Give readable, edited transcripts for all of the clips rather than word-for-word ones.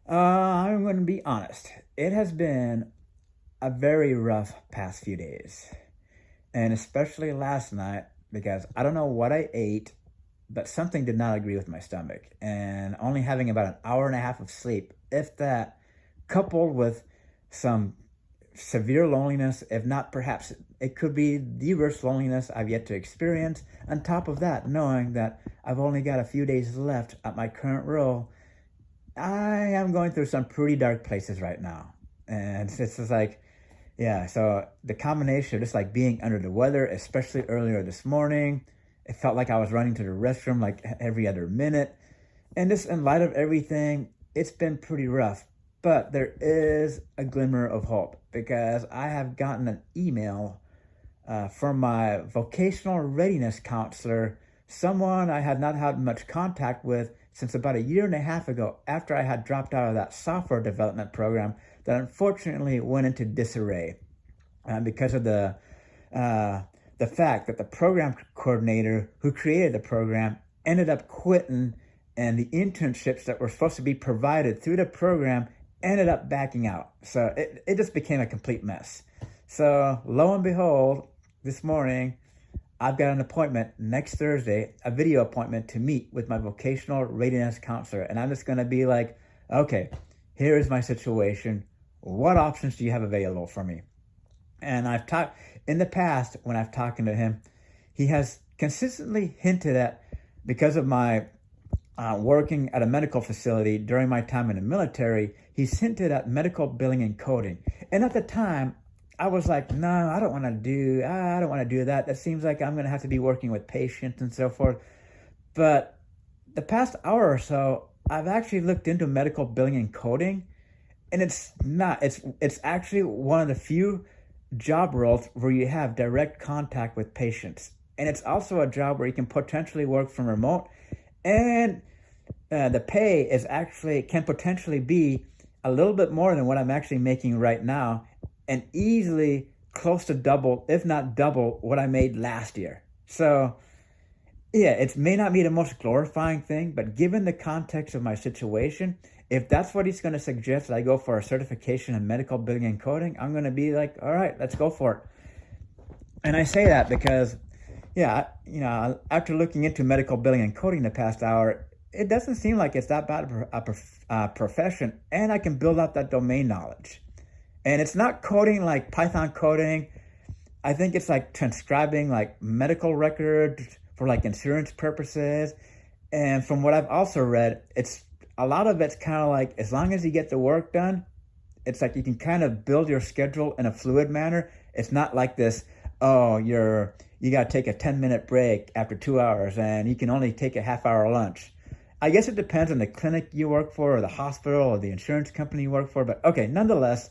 I'm going to be honest. It has been a very rough past few days, and especially last night because I don't know what I ate, but something did not agree with my stomach. And only having about an hour and a half of sleep, if that, coupled with some severe loneliness, if not perhaps it could be the worst loneliness I've yet to experience. On top of that, knowing that I've only got a few days left at my current role, I am going through some pretty dark places right now. And it's just like, yeah, so the combination of just like being under the weather, especially earlier this morning, it felt like I was running to the restroom like every other minute. And just in light of everything, it's been pretty rough. But there is a glimmer of hope because I have gotten an email from my vocational readiness counselor, someone I had not had much contact with since about a year and a half ago after I had dropped out of that software development program that unfortunately went into disarray because of the fact that the program coordinator who created the program ended up quitting, and the internships that were supposed to be provided through the program ended up backing out. So it just became a complete mess. So lo and behold, this morning I've got an appointment next Thursday, a video appointment to meet with my vocational readiness counselor. And I'm just going to be like, okay, here is my situation. What options do you have available for me? And I've talked in the past when I've talked to him, he has consistently hinted at, because of my working at a medical facility during my time in the military, he's hinted at medical billing and coding. And at the time, I was like, no, I don't want to do that. That seems like I'm going to have to be working with patients and so forth. But the past hour or so, I've actually looked into medical billing and coding, and it's not. It's actually one of the few job roles where you have direct contact with patients, and it's also a job where you can potentially work from remote, and the pay is actually can potentially be a little bit more than what I'm actually making right now, and easily close to double, if not double, what I made last year. So yeah, it may not be the most glorifying thing, but given the context of my situation, if that's what he's going to suggest that I go for a certification in medical billing and coding, I'm going to be like, all right, let's go for it. And I say that because, yeah, after looking into medical billing and coding the past hour, it doesn't seem like it's that bad a profession, and I can build out that domain knowledge. And it's not coding like Python coding. I think it's like transcribing like medical records for like insurance purposes. And from what I've also read, it's a lot of it's kind of like, as long as you get the work done, it's like you can kind of build your schedule in a fluid manner. It's not like this, oh, you got to take a 10-minute break after 2 hours and you can only take a half-hour lunch. I guess it depends on the clinic you work for or the hospital or the insurance company you work for. But okay, nonetheless,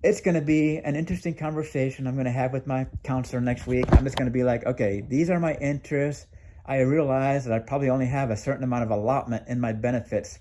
it's going to be an interesting conversation I'm going to have with my counselor next week. I'm just going to be like, okay, these are my interests. I realize that I probably only have a certain amount of allotment in my benefits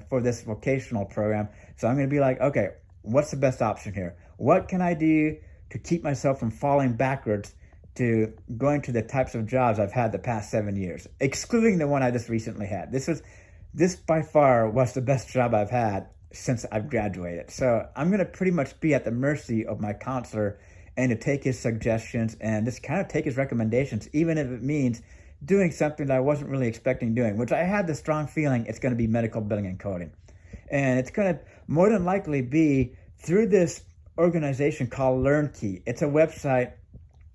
for this vocational program. So I'm going to be like, okay, what's the best option here? What can I do to keep myself from falling backwards to going to the types of jobs I've had the past 7 years, excluding the one I just recently had? This by far was the best job I've had since I've graduated. So I'm going to pretty much be at the mercy of my counselor and to take his suggestions and just kind of take his recommendations, even if it means doing something that I wasn't really expecting doing, which I had the strong feeling it's going to be medical billing and coding. And it's going to more than likely be through this organization called LearnKey. It's a website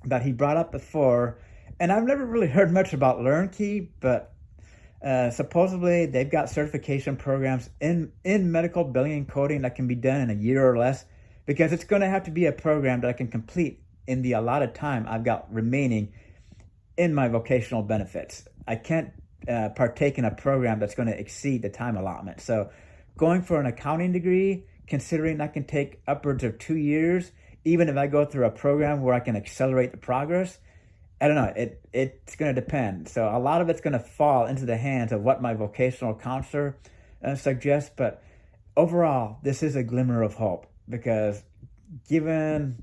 that he brought up before, and I've never really heard much about LearnKey, but supposedly they've got certification programs in medical billing and coding that can be done in a year or less, because it's going to have to be a program that I can complete in the allotted time I've got remaining in my vocational benefits. I can't partake in a program that's going to exceed the time allotment. So going for an accounting degree, considering that can take upwards of 2 years, even if I go through a program where I can accelerate the progress, I don't know, it's going to depend. So a lot of it's going to fall into the hands of what my vocational counselor suggests. But overall, this is a glimmer of hope because given,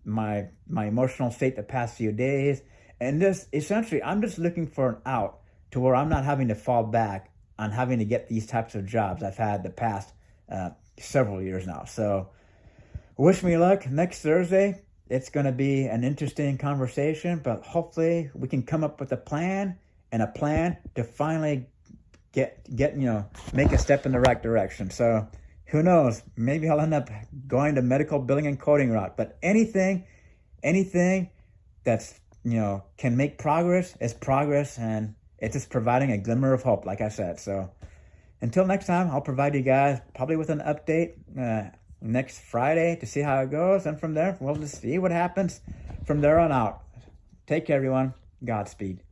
my emotional state the past few days, and this essentially, I'm just looking for an out to where I'm not having to fall back on having to get these types of jobs I've had the past several years now. So wish me luck next Thursday. It's going to be an interesting conversation, but hopefully we can come up with a plan to finally make a step in the right direction. So who knows? Maybe I'll end up going to medical billing and coding route. But anything that's, can make progress is progress, and it's just providing a glimmer of hope, like I said. So until next time, I'll provide you guys probably with an update next Friday to see how it goes. And from there, we'll just see what happens from there on out. Take care, everyone. Godspeed.